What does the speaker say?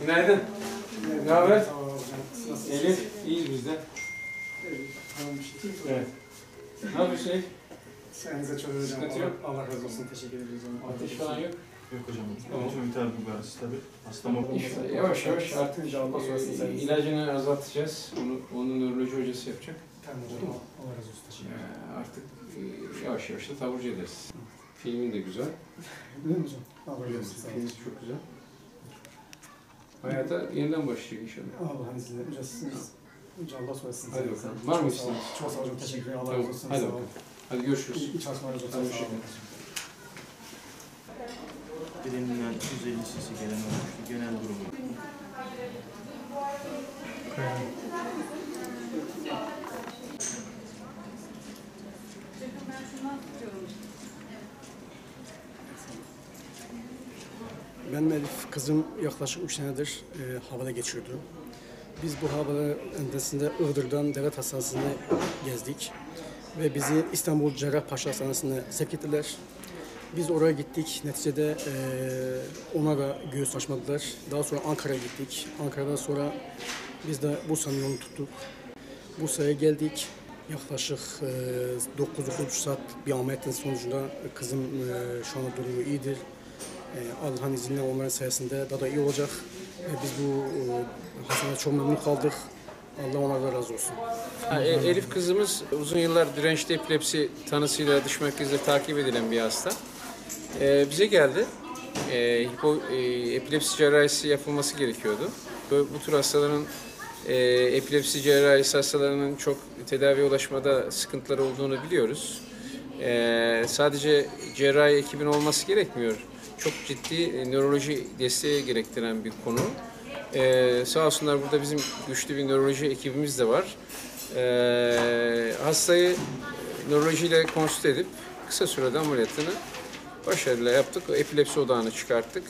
Günaydın. Ne haber? Elif, iyiyiz biz de. Evet. Ne yapıyorsun Elif? Sayınıza çok hocam. Sıkıntı yok. Allah razı olsun. Teşekkür ederiz. Ateş falan yok. Yok hocam. Vitamin bugarisi tabii. Hastama İşte yavaş yavaş artık ilacını azaltacağız. Onu nöroloji hocası yapacak. Tamam hocam. Allah razı olsun. Teşekkür ederim. Artık yavaş yavaş da taburcu ederiz. Filmin de güzel. Değil mi hocam? Allah razı olsun. Sağ olun. Filmin çok güzel. Hayata yeniden başlıyor inşallah. Allah'ın izniyle. Hocam siz Hocam Allah söylesin. Hadi bakalım. Var mı isteğiniz? Çok sağ olun hocam. Teşekkür ederim. Allah Tamam. razı olsun. Hadi Sağ bakalım. olun. Hadi görüşürüz. İyi çalışmalar hocam. Sağ Hadi olun. hoşçakalın. Bilinilen 250 cc gelen olmuştu. Genel durumu. Benim Elif kızım yaklaşık 3 senedir havada geçiyordu. Biz bu havada öncesinde Iğdır'dan devlet hastanesine gezdik ve bizi İstanbul Cerrahpaşa Hastanesi'ne sevk ettiler. Biz oraya gittik. Neticede ona da göğüs açmadılar. Daha sonra Ankara'ya gittik. Ankara'dan sonra biz de Bursa'nın yolunu tuttuk. Bursa'ya geldik. Yaklaşık 9-9,5 saat bir ameliyatın sonucunda kızım şu anda durumu iyidir. Allah'ın izniyle onların sayesinde daha da iyi olacak. Biz bu hastanede çok memnun kaldık. Allah onlardan razı olsun. Elif kızımız uzun yıllar dirençli epilepsi tanısıyla dış merkezde takip edilen bir hasta. Bize geldi. Epilepsi cerrahisi yapılması gerekiyordu. Bu tür hastaların epilepsi cerrahisi hastalarının çok tedaviye ulaşmada sıkıntıları olduğunu biliyoruz. Sadece cerrahi ekibin olması gerekmiyor. Çok ciddi nöroloji desteği gerektiren bir konu. Sağ olsunlar burada bizim güçlü bir nöroloji ekibimiz de var. Hastayı nörolojiyle konsült edip kısa sürede ameliyatını başarıyla yaptık. Epilepsi odağını çıkarttık.